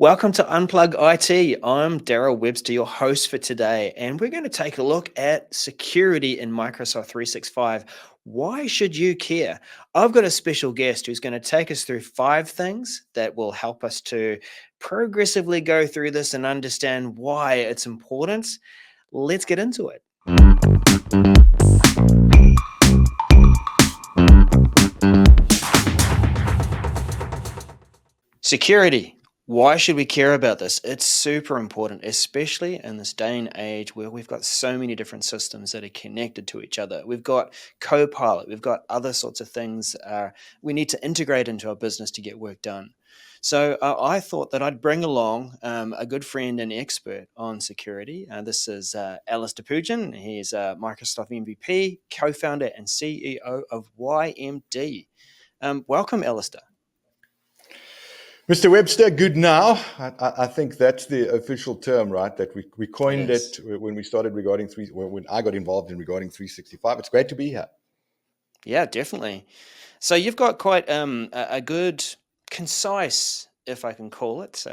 Welcome to Unplug IT. I'm Darrell Webster, your host for today, and we're going to take a look at security in Microsoft 365. Why should you care? I've got a special guest who's going to take us through 5 things that will help us to progressively go through this and understand why it's important. Let's get into it. Security. Why should we care about this? It's super important, especially in this day and age where we've got so many different systems that are connected to each other. We've got Copilot, we've got other sorts of things we need to integrate into our business to get work done. So I thought that I'd bring along a good friend and expert on security. This is Alistair Pugin. He's a Microsoft MVP, co-founder and CEO of YMD. Welcome, Alistair. Mr. Webster, good now. I think that's the official term, right? That we coined it when we started when I got involved in regarding 365. It's great to be here. Yeah, definitely. So you've got quite a good, concise, if I can call it,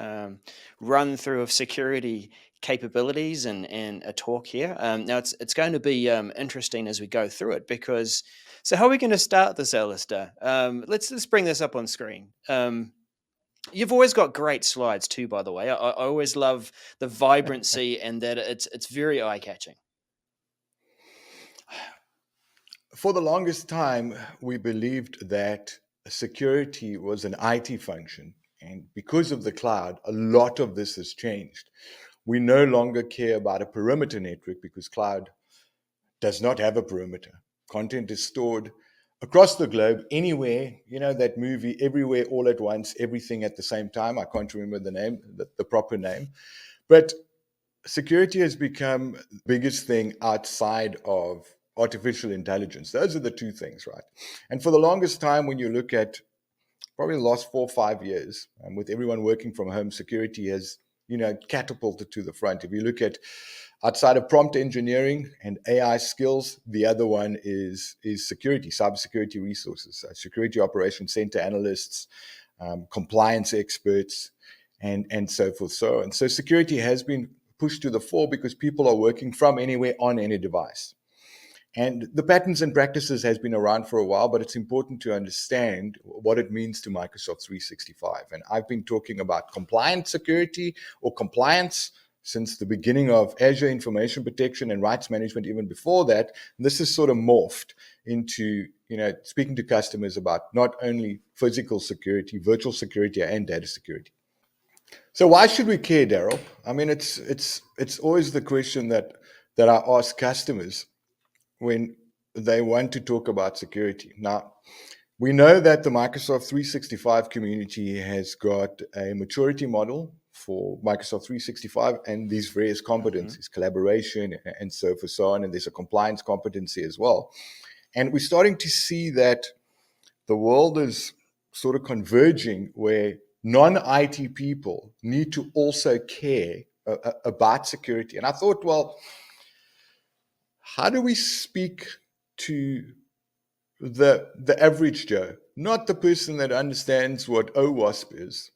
run through of security capabilities and a talk here. Now it's going to be interesting as we go through it because. So how are we going to start this, Alistair? Let's bring this up on screen. You've always got great slides too, by the way. I always love the vibrancy and that it's very eye-catching. For the longest time, we believed that security was an IT function. And because of the cloud, a lot of this has changed. We no longer care about a perimeter network because cloud does not have a perimeter. Content is stored across the globe, anywhere. You know that movie, Everywhere, All at Once, Everything at the Same Time. I can't remember the name, the proper name. But security has become the biggest thing outside of artificial intelligence. Those are the two things, right? And for the longest time, when you look at probably the last 4 or 5 years, and with everyone working from home, security has, catapulted to the front. If you look at outside of prompt engineering and AI skills, the other one is security, cybersecurity resources, security operations center analysts, compliance experts, and so forth. So security has been pushed to the fore because people are working from anywhere on any device. And the patterns and practices has been around for a while, but it's important to understand what it means to Microsoft 365. And I've been talking about compliant security or compliance since the beginning of Azure Information Protection and Rights Management, even before that. This has sort of morphed into, speaking to customers about not only physical security, virtual security, and data security. So why should we care, Darrell? I mean, it's always the question that I ask customers when they want to talk about security. Now, we know that the Microsoft 365 community has got a maturity model for Microsoft 365 and these various competencies, collaboration and so on, and there's a compliance competency as well. And we're starting to see that the world is sort of converging where non-IT people need to also care about security. And I thought, well, how do we speak to the average Joe, not the person that understands what OWASP is,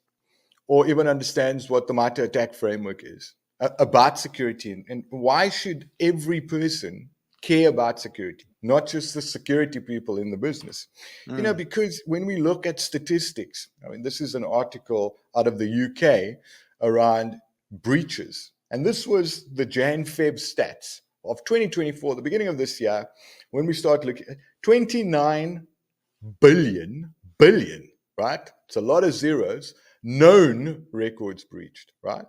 or even understands what the MITRE ATT&CK framework is, about security? And why should every person care about security, not just the security people in the business? Because when we look at statistics, I mean, this is an article out of the UK around breaches. And this was the Jan-Feb stats of 2024, the beginning of this year, when we start looking at 29 billion, right? It's a lot of zeros, known records breached, right?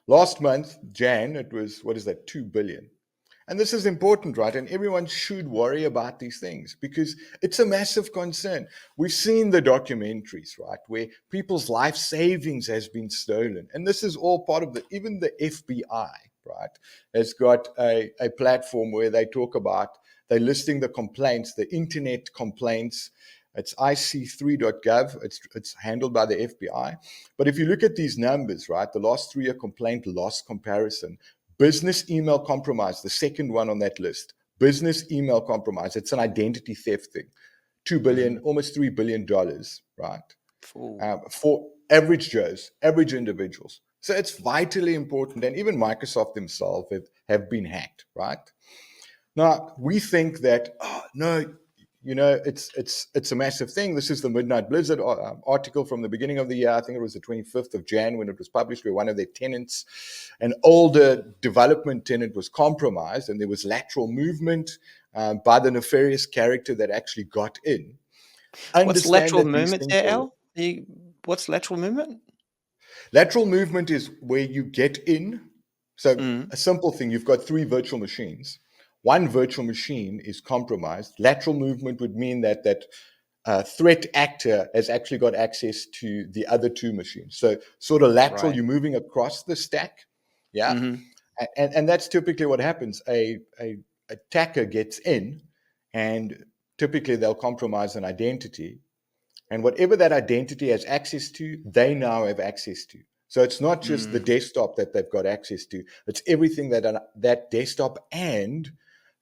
Last month, Jan, it was, 2 billion. And this is important, right? And everyone should worry about these things because it's a massive concern. We've seen the documentaries, right, where people's life savings has been stolen. And this is all part of even the FBI, right, has got a platform where they talk about, they're listing the complaints, the internet complaints. It's ic3.gov. It's handled by the FBI. But if you look at these numbers, right, the last 3-year complaint loss comparison, business email compromise, the second one on that list, business email compromise, it's an identity theft thing, $2 billion, almost $3 billion, right? average Joes, average individuals. So it's vitally important. And even Microsoft themselves have been hacked, right? Now, we think that, oh, no, it's a massive thing. This is the Midnight Blizzard article from the beginning of the year. I think it was the 25th of Jan when it was published, where one of their tenants, an older development tenant, was compromised, and there was lateral movement by the nefarious character that actually got in. What's Understand lateral that these movement things there, are... Al? What's lateral movement? Lateral movement is where you get in. So Mm, a simple thing, you've got three virtual machines. One virtual machine is compromised. Lateral movement would mean that threat actor has actually got access to the other two machines. So sort of lateral, right. you're moving across the stack. Yeah. Mm-hmm. And that's typically what happens. A attacker gets in, and typically they'll compromise an identity. And whatever that identity has access to, they now have access to. So it's not just the Mm, desktop that they've got access to, it's everything that desktop and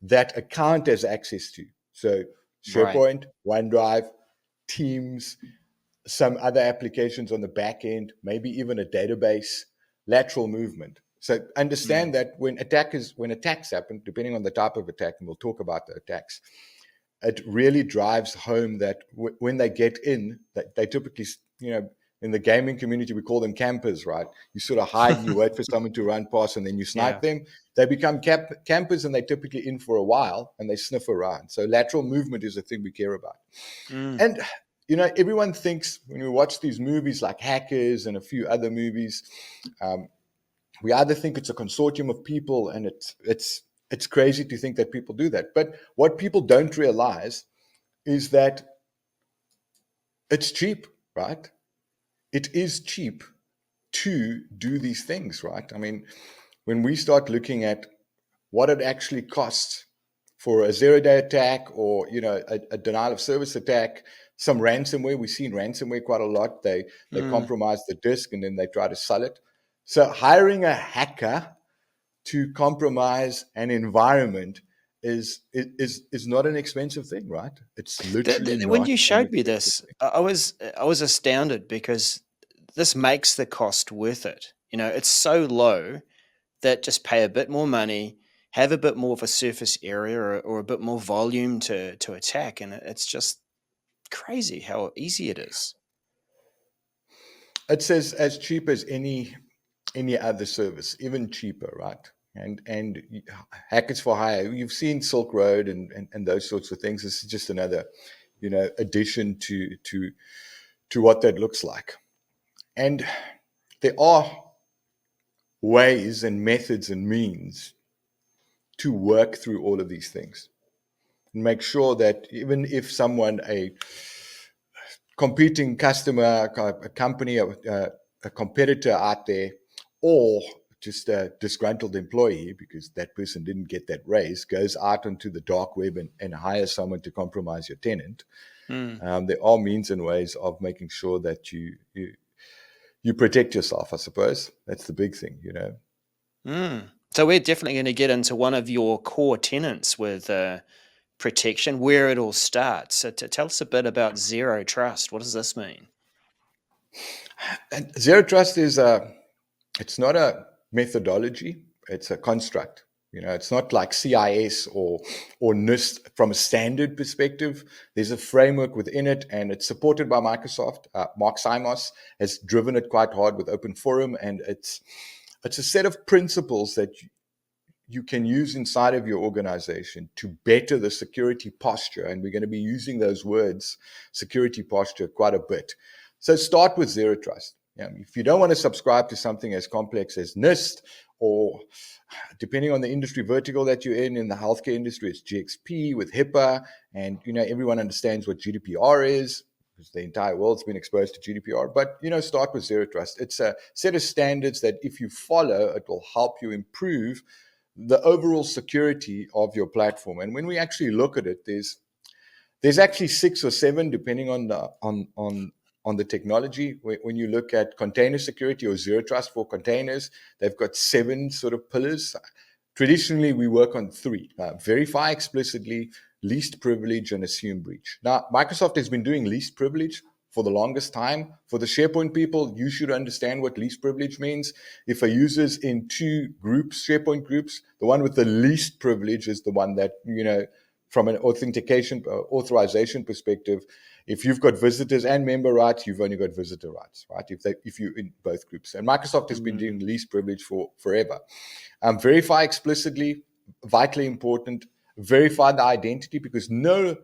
that account has access to. So right. SharePoint, OneDrive, Teams, some other applications on the back end, maybe even a database, lateral movement. So Mm, understand that when attacks happen, depending on the type of attack, and we'll talk about the attacks, it really drives home that when they get in, that they typically, in the gaming community, we call them campers, right? You sort of hide and you wait for someone to run past and then you snipe yeah. them. They become campers, and they're typically in for a while and they sniff around. So lateral movement is a thing we care about. Mm, And, everyone thinks when we watch these movies like Hackers and a few other movies, we either think it's a consortium of people, and it's crazy to think that people do that. But what people don't realize is that it's cheap, right? It is cheap to do these things, right? I mean, when we start looking at what it actually costs for a zero-day attack, or a denial of service attack, some ransomware, we've seen ransomware quite a lot. They mm. compromise the disk and then they try to sell it. So hiring a hacker to compromise an environment is not an expensive thing, right? It's literally When not you an showed me expensive this, thing. I was astounded because this makes the cost worth it. It's so low that just pay a bit more money, have a bit more of a surface area, or a bit more volume to attack, and it's just crazy how easy it is. It's as cheap as any other service, even cheaper, right? And hackers for hire. You've seen Silk Road and those sorts of things. This is just another, addition to what that looks like. And there are ways and methods and means to work through all of these things and make sure that even if someone, a competing customer, a company, a competitor out there, or just a disgruntled employee because that person didn't get that raise, goes out onto the dark web and hires someone to compromise your tenant. Mm. There are means and ways of making sure that you protect yourself. I suppose that's the big thing. Mm. So we're definitely going to get into one of your core tenants with protection, where it all starts. So tell us a bit about zero trust. What does this mean? And zero trust it's not a methodology, it's a construct. It's not like CIS or NIST from a standard perspective. There's a framework within it, and it's supported by Microsoft. Mark Simos has driven it quite hard with Open Forum, and it's a set of principles that you can use inside of your organization to better the security posture. And we're going to be using those words, security posture, quite a bit. So start with zero trust. If you don't want to subscribe to something as complex as NIST, or depending on the industry vertical that you're in the healthcare industry, it's GXP with HIPAA, and everyone understands what GDPR is because the entire world's been exposed to GDPR. But start with zero trust. It's a set of standards that if you follow, it will help you improve the overall security of your platform. And when we actually look at it, there's actually 6 or 7, depending on the technology. When you look at container security or zero trust for containers, they've got 7 sort of pillars. Traditionally, we work on 3: verify explicitly, least privilege, and assume breach. Now, Microsoft has been doing least privilege for the longest time. For the SharePoint people, you should understand what least privilege means. If a user's in two groups, SharePoint groups, the one with the least privilege is the one that, from an authorization perspective, if you've got visitors and member rights, you've only got visitor rights, right? If you're in both groups. And Microsoft has been doing least privilege for forever. Verify explicitly, vitally important. Verify the identity, because I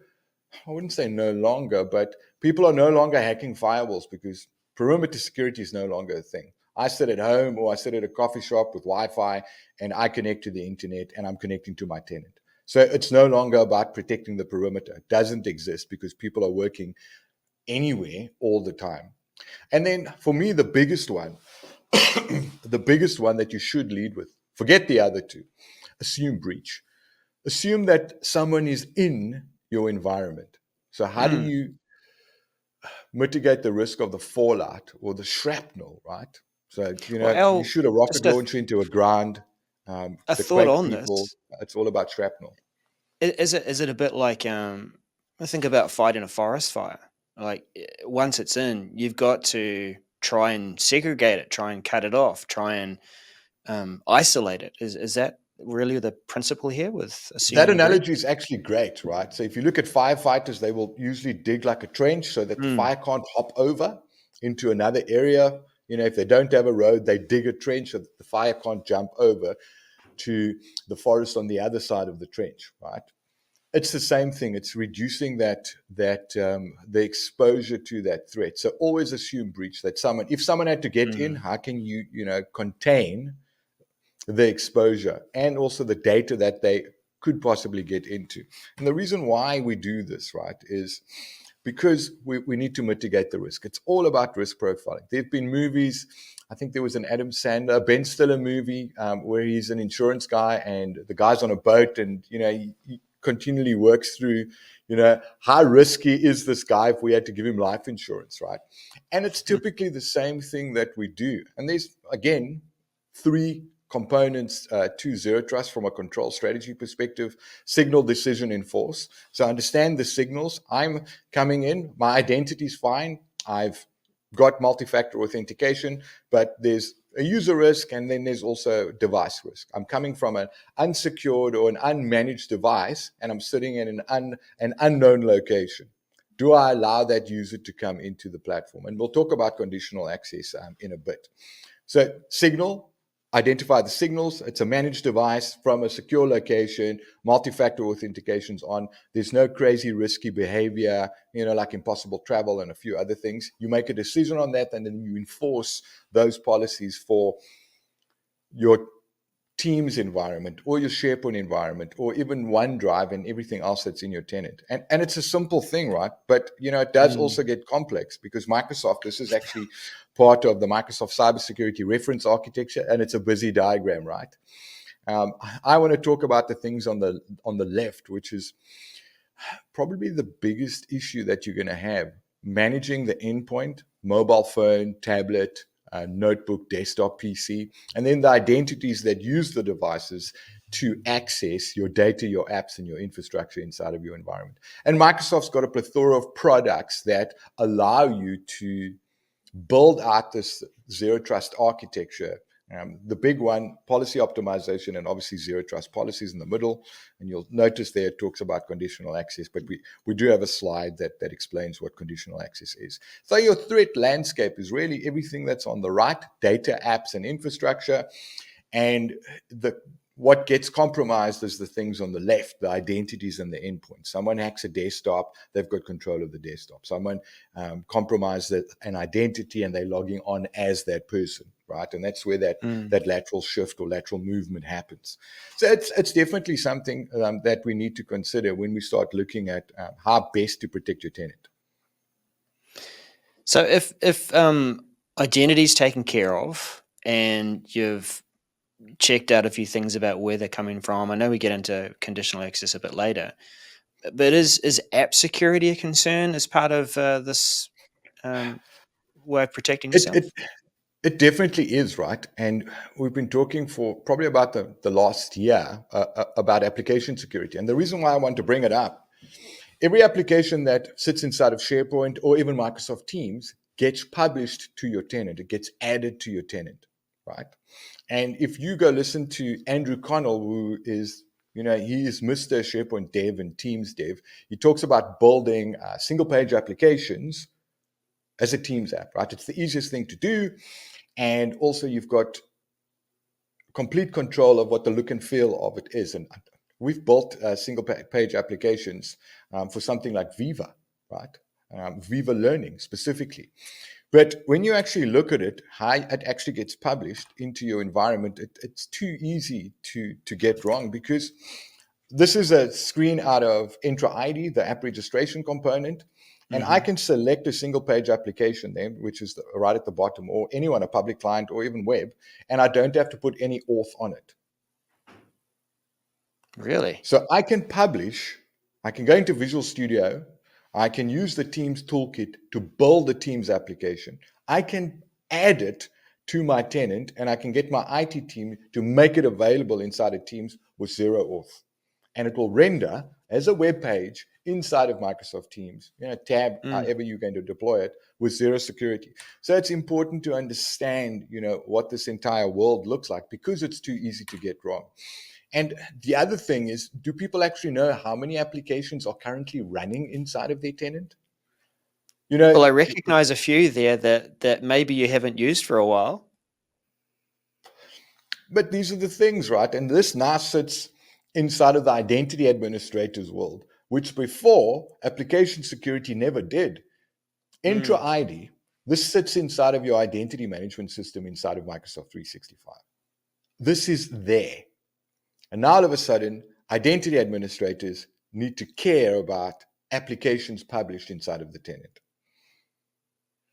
wouldn't say no longer, but people are no longer hacking firewalls because perimeter security is no longer a thing. I sit at home or I sit at a coffee shop with Wi-Fi and I connect to the internet and I'm connecting to my tenant. So it's no longer about protecting the perimeter. It doesn't exist because people are working anywhere all the time. And then for me, the biggest one, the biggest one that you should lead with, forget the other two, assume breach. Assume that someone is in your environment. So how do Mm. you mitigate the risk of the fallout or the shrapnel, right? So, Well, you Al, shoot a rocket just a, launcher into a ground, a the thought Quake on people, this. it's all about shrapnel. Is it a bit like I think about fighting a forest fire. Like once it's in, you've got to try and segregate it, try and cut it off, try and isolate it. Is that really the principle here with That assuming breach? analogy is actually great, right? So if you look at firefighters, they will usually dig like a trench so that the Mm, fire can't hop over into another area. If they don't have a road, they dig a trench so that the fire can't jump over to the forest on the other side of the trench, right? It's the same thing. It's reducing the exposure to that threat. So always assume breach. That if someone had to get in, mm, how can you contain the exposure and also the data that they could possibly get into? And the reason why we do this, right, is because we need to mitigate the risk. It's all about risk profiling. There have been movies. I think there was an Adam Sandler, Ben Stiller movie where he's an insurance guy and the guy's on a boat and, he continually works through, how risky is this guy if we had to give him life insurance, right? And it's mm, typically the same thing that we do. And there's, again, three components to zero trust from a control strategy perspective. Signal, decision, enforce. So understand the signals. I'm coming in, my identity is fine. I've got multi-factor authentication, but there's a user risk and then there's also device risk. I'm coming from an unsecured or an unmanaged device and I'm sitting in an unknown location. Do I allow that user to come into the platform? And we'll talk about conditional access in a bit. So signal, identify the signals. It's a managed device from a secure location, multi-factor authentications on. There's no crazy risky behavior, like impossible travel and a few other things. You make a decision on that and then you enforce those policies for your Teams environment or your SharePoint environment or even OneDrive and everything else that's in your tenant. And it's a simple thing, right? But, it does mm. also get complex because Microsoft, this is actually part of the Microsoft cybersecurity reference architecture, and it's a busy diagram, right? I want to talk about the things on the left, which is probably the biggest issue that you're going to have: managing the endpoint, mobile phone, tablet, notebook, desktop, PC, and then the identities that use the devices to access your data, your apps, and your infrastructure inside of your environment. And Microsoft's got a plethora of products that allow you to build out this zero trust architecture. The big one, policy optimization, and obviously zero trust policies in the middle. And you'll notice there it talks about conditional access, but we do have a slide that explains what conditional access is. So your threat landscape is really everything that's on the right: data, apps, and infrastructure. And what gets compromised is the things on the left, the identities and the endpoints. Someone hacks a desktop, they've got control of the desktop. Someone compromises an identity and they're logging on as that person, right? And that's where that lateral shift or lateral movement happens. So it's definitely something that we need to consider when we start looking at how best to protect your tenant. So if identity is taken care of and you've checked out a few things about where they're coming from, I know we get into conditional access a bit later, but is app security a concern as part of this um, way of protecting It, yourself? it It definitely is, right? And we've been talking for probably about the last year about application security. And the reason why I want to bring it up Every application that sits inside of SharePoint or even Microsoft Teams gets published to your tenant. It gets added to your tenant, right? And if you go listen to Andrew Connell, who is, he is Mr. SharePoint dev and Teams dev, he talks about building single page applications as a Teams app, right? It's the easiest thing to do. And also you've got complete control of what the look and feel of it is. And we've built single page applications for something like Viva, right? Viva Learning specifically. But when you actually look at it, how it actually gets published into your environment, it's too easy to get wrong, because this is a screen out of UnplugIT, the app registration component. And I can select a single page application there, which is right at the bottom, or anyone, a public client or even web, and I don't have to put any auth on it. Really? So I can publish, I can go into Visual Studio, I can use the Teams toolkit to build the Teams application. I can add it to my tenant, and I can get my IT team to make it available inside of Teams with zero auth. And it will render as a web page inside of Microsoft Teams, tab, however you're going to deploy it, with zero security. So it's important to understand, what this entire world looks like, because it's too easy to get wrong. And the other thing is, do people actually know how many applications are currently running inside of their tenant? Well, I recognize a few there that maybe you haven't used for a while. But these are the things, right? And this now sits inside of the identity administrator's world, which before application security never did. UnplugIT, this sits inside of your identity management system inside of Microsoft 365. This is there. And now all of a sudden, identity administrators need to care about applications published inside of the tenant.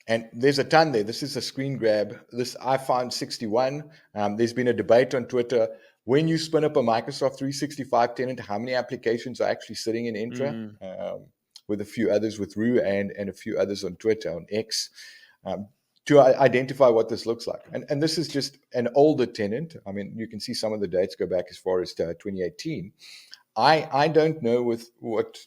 And there's a ton there. This is a screen grab. This I found 61. There's been a debate on Twitter. When you spin up a Microsoft 365 tenant, how many applications are actually sitting in Intra? With a few others, with Rue and a few others on Twitter, on X, to identify what this looks like. And this is just an older tenant. I mean, you can see some of the dates go back as far as 2018. I don't know with what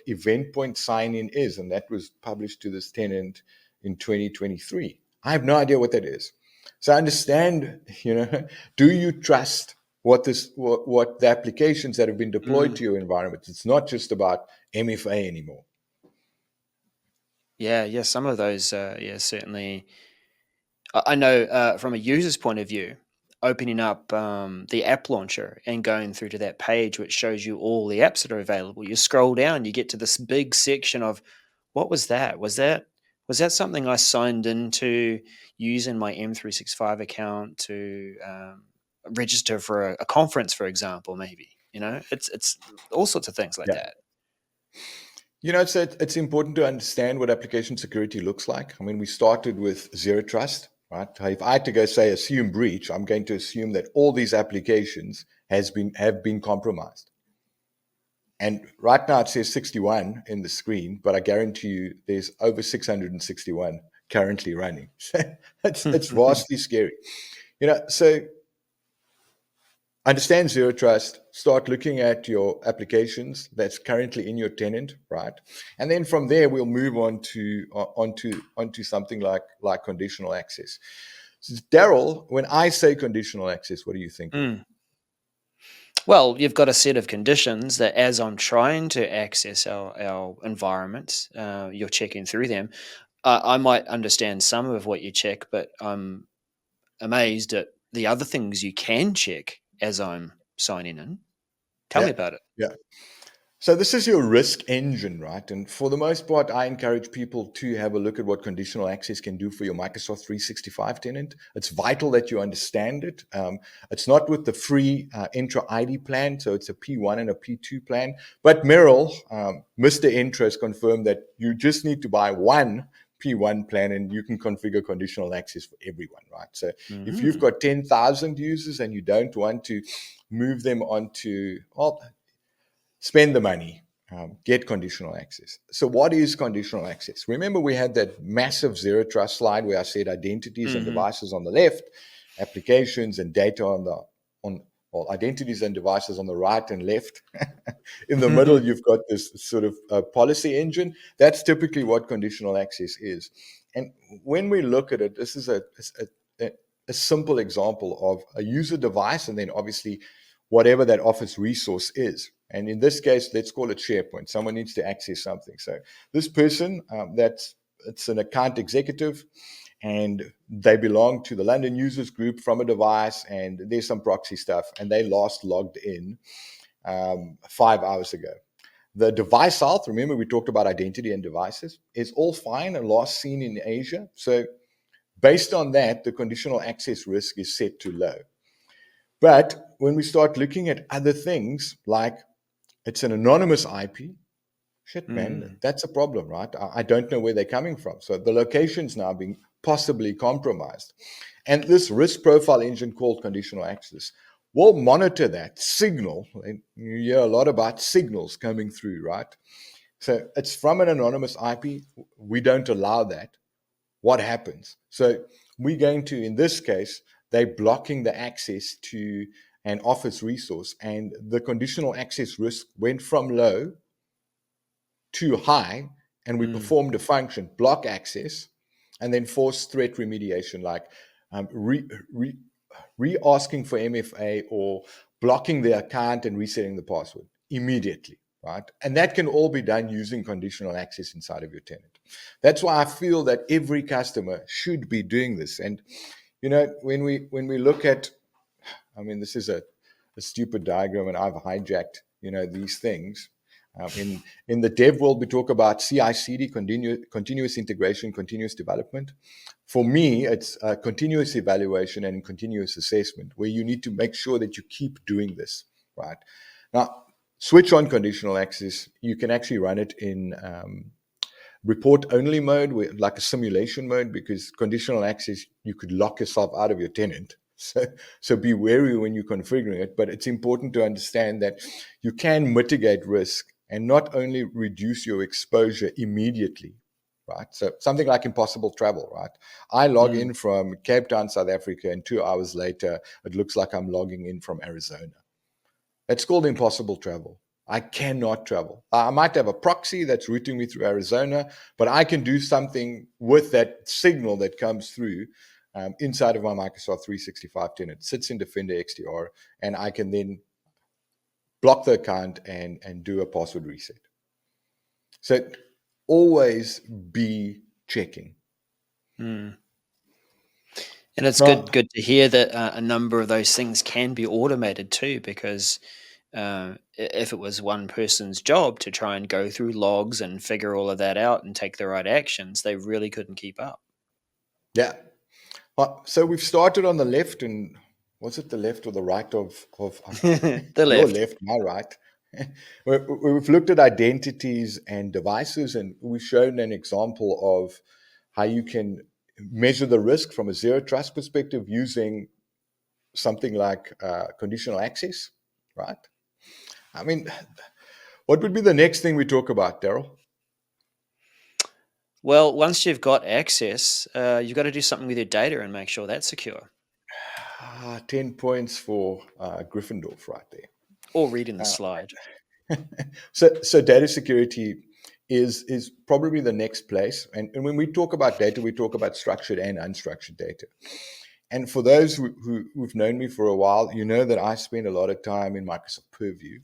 event point sign-in is, and that was published to this tenant in 2023. I have no idea what that is. So I understand, do you trust what the applications that have been deployed to your environment? It's not just about MFA anymore. Yeah, some of those, certainly. I know from a user's point of view, opening up the app launcher and going through to that page which shows you all the apps that are available. You scroll down, you get to this big section of, what was that? Was that something I signed into using my M365 account to register for a conference, for example? Maybe it's all sorts of things like that. It's important to understand what application security looks like. I mean, we started with zero trust, right? If I had to go say assume breach, I'm going to assume that all these applications have been compromised. And right now it says 61 in the screen, but I guarantee you there's over 661 currently running. It's vastly scary. So understand zero trust, start looking at your applications that's currently in your tenant, right? And then from there, we'll move on to onto something like conditional access. So Darrell, when I say conditional access, what do you think? Well, you've got a set of conditions that as I'm trying to access our environments, you're checking through them. I might understand some of what you check, but I'm amazed at the other things you can check as I'm signing in. Tell me about it. Yeah. So this is your risk engine, right? And for the most part, I encourage people to have a look at what conditional access can do for your Microsoft 365 tenant. It's vital that you understand it. It's not with the free UnplugIT plan, so it's a P1 and a P2 plan. But Merrill, Mr. Intra, has confirmed that you just need to buy one P1 plan and you can configure conditional access for everyone, right? So if you've got 10,000 users and you don't want to move them onto, spend the money, get conditional access. So what is conditional access? Remember, we had that massive zero trust slide where I said identities and devices on the left, applications and data on well, identities and devices on the right and left. In the middle, you've got this sort of policy engine. That's typically what conditional access is. And when we look at it, this is a simple example of a user device and then obviously whatever that Office resource is. And in this case, let's call it SharePoint. Someone needs to access something. So this person, it's an account executive, and they belong to the London users group from a device, and there's some proxy stuff, and they last logged in 5 hours ago. The device health, remember we talked about identity and devices, is all fine and last seen in Asia. So based on that, the conditional access risk is set to low. But when we start looking at other things, like it's an anonymous IP, shit, man, that's a problem, right? I don't know where they're coming from. So the location's now being possibly compromised. And this risk profile engine called conditional access will monitor that signal. And you hear a lot about signals coming through, right? So it's from an anonymous IP. We don't allow that. What happens? So we're going to, in this case, they're blocking the access to an Office resource, and the conditional access risk went from low to high, and we performed a function, block access, and then force threat remediation, like re-asking for MFA or blocking the account and resetting the password immediately, right? And that can all be done using conditional access inside of your tenant. That's why I feel that every customer should be doing this. And you know, when we look at, I mean, this is a stupid diagram, and I've hijacked, you know, these things. In the dev world, we talk about CI/CD, continuous integration, continuous development. For me, it's continuous evaluation and continuous assessment, where you need to make sure that you keep doing this, right? Now, switch on conditional access. You can actually run it in report-only mode, like a simulation mode, because conditional access, you could lock yourself out of your tenant. So be wary when you're configuring it, but it's important to understand that you can mitigate risk and not only reduce your exposure immediately, right? So something like impossible travel, right? I log in from Cape Town, South Africa, and 2 hours later, it looks like I'm logging in from Arizona. That's called impossible travel. I cannot travel. I might have a proxy that's routing me through Arizona, but I can do something with that signal that comes through inside of my Microsoft 365 tenant. It sits in Defender XDR, and I can then block the account and do a password reset. So always be checking. And it's good to hear that a number of those things can be automated too, because if it was one person's job to try and go through logs and figure all of that out and take the right actions, they really couldn't keep up. Yeah. So we've started on the left, and was it the left or the right of The your left. left, my right? We've looked at identities and devices, and we've shown an example of how you can measure the risk from a zero trust perspective using something like conditional access, right? I mean, what would be the next thing we talk about, Darrell? Well, once you've got access, you've got to do something with your data and make sure that's secure. 10 points for Gryffindor right there. Or reading the slide. So data security is probably the next place. And when we talk about data, we talk about structured and unstructured data. And for those who've known me for a while, you know that I spend a lot of time in Microsoft Purview.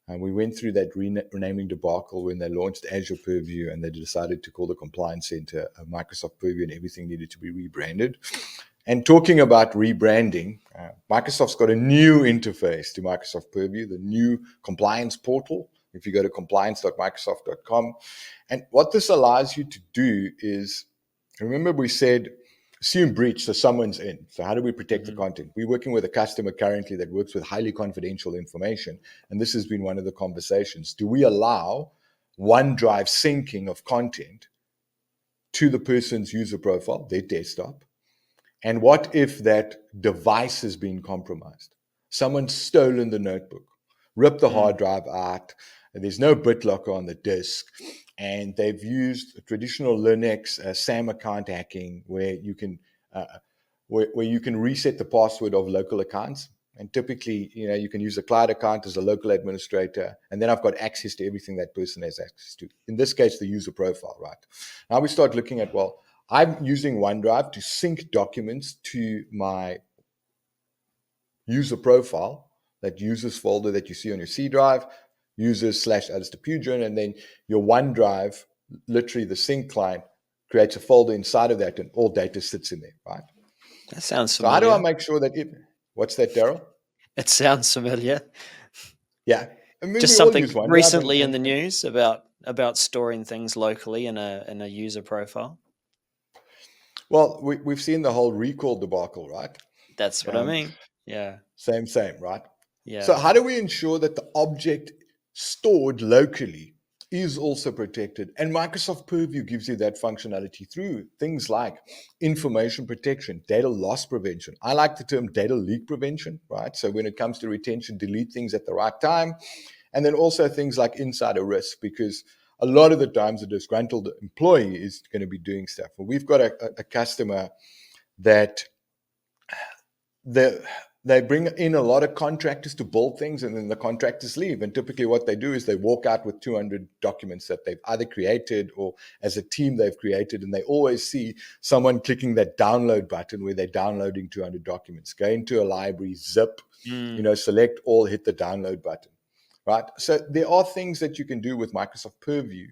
And we went through that renaming debacle when they launched Azure Purview, and they decided to call the Compliance Center Microsoft Purview, and everything needed to be rebranded. And talking about rebranding, Microsoft's got a new interface to Microsoft Purview, the new compliance portal. If you go to compliance.microsoft.com, and what this allows you to do is, remember we said, assume breach, so someone's in. So how do we protect the content? We're working with a customer currently that works with highly confidential information, and this has been one of the conversations. Do we allow OneDrive syncing of content to the person's user profile, their desktop? And what if that device has been compromised? Someone's stolen the notebook, ripped the hard drive out, and there's no BitLocker on the disk, and they've used traditional Linux SAM account hacking, where you can reset the password of local accounts, And typically, you can use a cloud account as a local administrator, and then I've got access to everything that person has access to. In this case, the user profile, right? Now we start looking at, well, I'm using OneDrive to sync documents to my user profile, that users folder that you see on your C drive, users / Alistair Pugin, and then your OneDrive, literally the sync client, creates a folder inside of that, and all data sits in there, right? That sounds So how do I familiar. make sure that what's that, Darrell? It sounds familiar. Yeah. I mean, Just we all something use OneDrive, recently in the news about storing things locally in a user profile. well, we've seen the whole recall debacle, right? That's what I Um, mean. Yeah. same, right? So Yeah. how do we ensure that the object stored locally is also protected? And Microsoft Purview gives you that functionality through things like information protection, data loss prevention. I like the term data leak prevention, right? So when it comes to retention, delete things at the right time. And then also things like insider risk, because a lot of the times a disgruntled employee is going to be doing stuff. Well, we've got a customer that they bring in a lot of contractors to build things, and then the contractors leave. And typically what they do is they walk out with 200 documents that they've either created or as a team they've created. And they always see someone clicking that download button where they're downloading 200 documents. Go into a library, zip, Mm. select all, hit the download button, right? So there are things that you can do with Microsoft Purview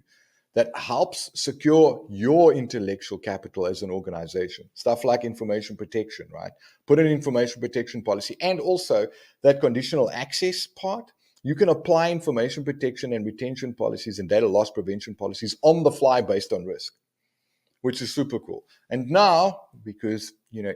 that helps secure your intellectual capital as an organization. Stuff like information protection, right? Put an information protection policy, and also that conditional access part. You can apply information protection and retention policies and data loss prevention policies on the fly based on risk, which is super cool. And now, because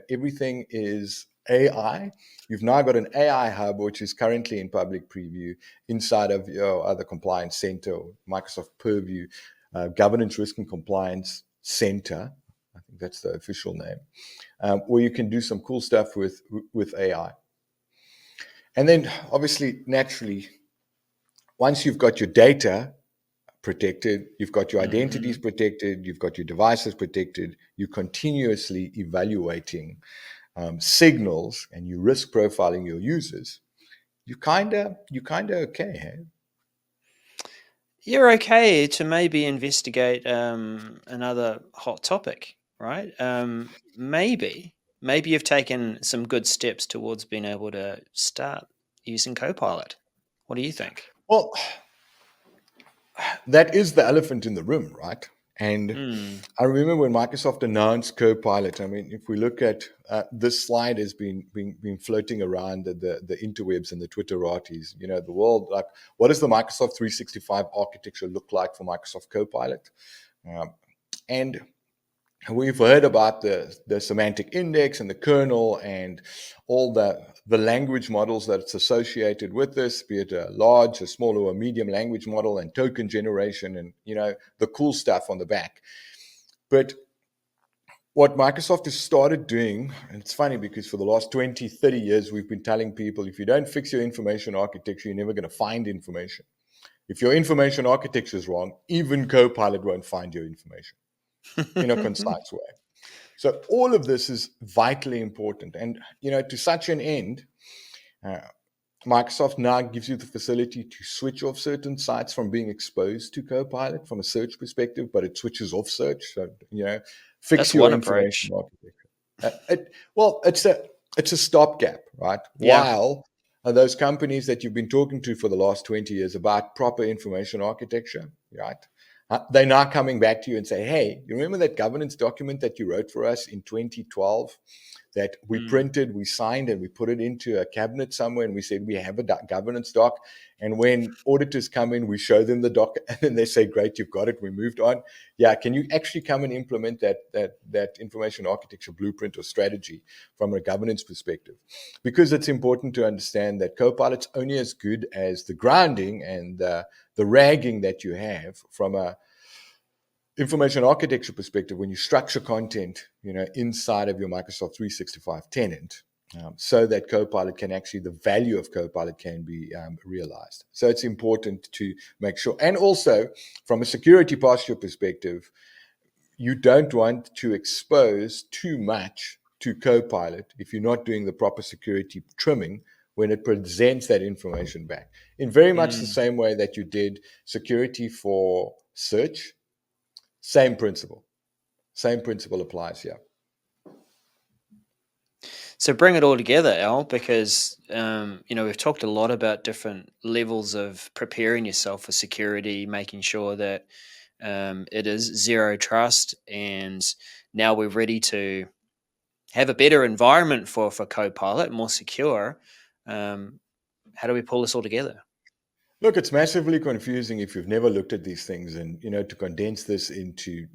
everything is AI, you've now got an AI hub, which is currently in public preview inside of your other compliance center, or Microsoft Purview Governance, Risk, and Compliance Center. I think that's the official name, where you can do some cool stuff with AI. And then, obviously, naturally, once you've got your data protected, you've got your identities Hmm. protected, you've got your devices protected, you're continuously evaluating signals, and you risk profiling your users. You kind of okay, hey? You're okay to maybe investigate another hot topic, right? Maybe you've taken some good steps towards being able to start using Copilot. What do you think? Well, that is the elephant in the room, right? And Hmm. I remember when Microsoft announced Copilot. I mean, if we look at this slide has been floating around the interwebs and the Twitterati, the world. Like, what does the Microsoft 365 architecture look like for Microsoft Copilot? Um, and we've heard about the semantic index and the kernel and all the language models that's associated with this, be it a large, a small, or a medium language model, and token generation, and the cool stuff on the back. But what Microsoft has started doing, and it's funny because for the last 20, 30 years, we've been telling people, if you don't fix your information architecture, you're never going to find information. If your information architecture is wrong, even Copilot won't find your information in a concise way. So all of this is vitally important. And, to such an end, uh, Microsoft now gives you the facility to switch off certain sites from being exposed to Copilot from a search perspective, but it switches off search. So, fix That's your one information approach. architecture. Well, it's a stopgap, right? Yeah. While those companies that you've been talking to for the last 20 years about proper information architecture, right? They're now coming back to you and say, hey, you remember that governance document that you wrote for us in 2012 that we Mm. printed, we signed, and we put it into a cabinet somewhere, and we said we have a governance doc. And when auditors come in, we show them the doc, and then they say, great, you've got it, we moved on. Yeah, can you actually come and implement that information architecture blueprint or strategy from a governance perspective? Because it's important to understand that Copilot's only as good as the grounding and the ragging that you have from a information architecture perspective when you structure content, inside of your Microsoft 365 tenant, so that Copilot can actually, the value of Copilot can be realized. So it's important to make sure. And also, from a security posture perspective, you don't want to expose too much to Copilot if you're not doing the proper security trimming when it presents that information back in very much the Mm. same way that you did security for search. Same principle. Same principle applies here. So bring it all together, Al, because we've talked a lot about different levels of preparing yourself for security, making sure that it is zero trust, and now we're ready to have a better environment for Copilot, more secure. Um, how do we pull this all together? Look, it's massively confusing if you've never looked at these things, and to condense this into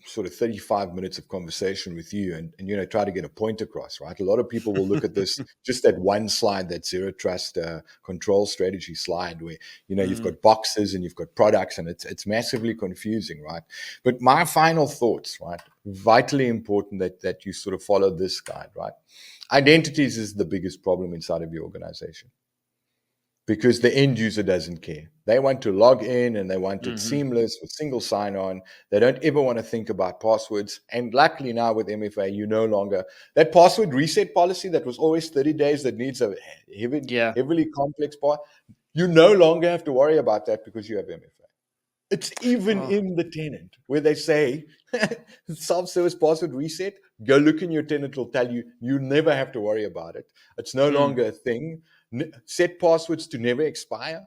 sort of 35 minutes of conversation with you, and try to get a point across, right? A lot of people will look at this, just that one slide, that zero trust control strategy slide, where you've Mm, got boxes and you've got products, and it's massively confusing, right? But my final thoughts, right? Vitally important that you sort of follow this guide, right? Identities is the biggest problem inside of your organization, because the end user doesn't care. They want to log in and they want it hmm seamless with single sign on. They don't ever want to think about passwords. And luckily now with MFA, you no longer, that password reset policy that was always 30 days that needs a Yeah. heavily complex part, you no longer have to worry about that because you have MFA. It's even Oh. in the tenant where they say self-service password reset. Go look in your tenant, it'll tell you you never have to worry about it. It's no Mm, longer a thing. Set passwords to never expire,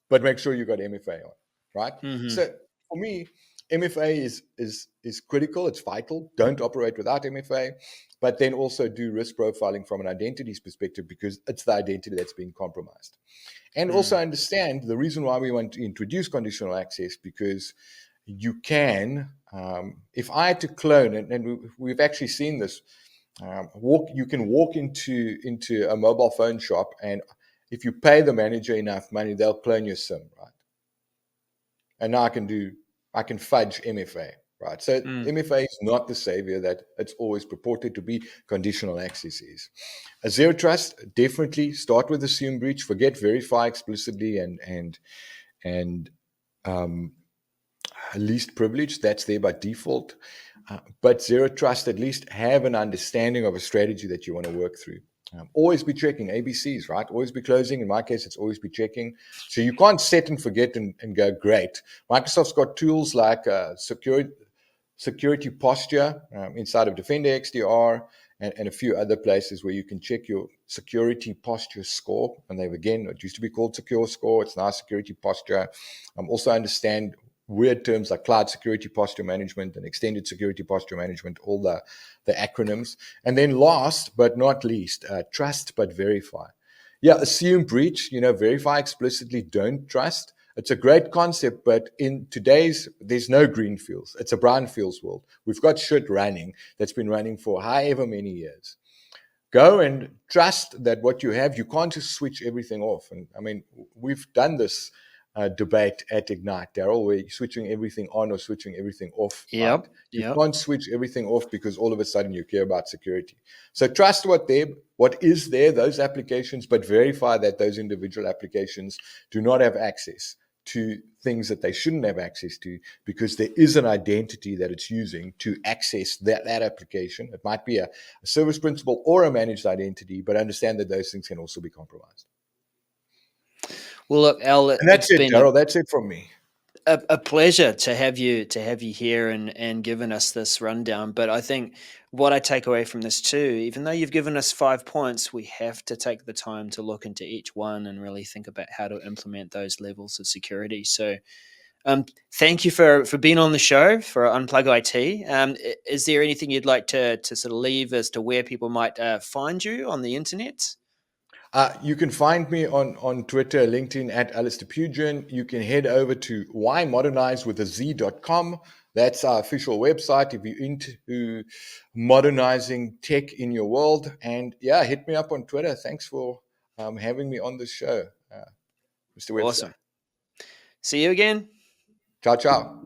but make sure you got MFA on, right? hmm So for me, MFA is critical. It's vital. Don't operate without MFA, but then also do risk profiling from an identities perspective, because it's the identity that's being compromised. And also mm. understand the reason why we want to introduce conditional access, because you can, if I had to clone, and we've actually seen this, you can walk into a mobile phone shop, and if you pay the manager enough money, they'll clone your SIM, right? And now I can fudge MFA, right? So Mm. MFA is not the savior that it's always purported to be. Conditional access is. A zero trust, definitely start with assume breach, forget verify explicitly, and um, least privilege, that's there by default. But zero trust, at least have an understanding of a strategy that you want to work through. Always be checking ABCs, right? Always be closing. In my case, it's always be checking. So you can't set and forget and go, great. Microsoft's got tools like security posture inside of Defender XDR, and a few other places where you can check your security posture score. And they've, again, it used to be called Secure Score. It's now security posture. Also understand weird terms like cloud security posture management and extended security posture management, all the acronyms. And then last but not least, trust but verify. Yeah, assume breach, verify explicitly, don't trust. It's a great concept, but in today's, there's no green fields. It's a brownfields world. We've got shit running that's been running for however many years. Go and trust that what you have, you can't just switch everything off. And I mean, we've done this debate at Ignite, Darrell, where you're switching everything on or switching everything off, right? Yep. You Yep. can't switch everything off because all of a sudden you care about security. So trust what is there, those applications, but verify that those individual applications do not have access to things that they shouldn't have access to, because there is an identity that it's using to access that application. It might be a service principal or a managed identity, but understand that those things can also be compromised. Well, look, Al, And that's it's it, been Darrell. That's it from me. a pleasure to have you here and given us this rundown. But I think what I take away from this too, even though you've given us 5 points, we have to take the time to look into each one and really think about how to implement those levels of security. So, thank you for being on the show for Unplug IT. Is there anything you'd like to sort of leave as to where people might find you on the internet? You can find me on Twitter, LinkedIn at Alistair Pugin. You can head over to whymodernizewithaz.com. That's our official website if you're into modernizing tech in your world. And yeah, hit me up on Twitter. Thanks for having me on the show, Mr. Webster. Awesome. See you again. Ciao, ciao.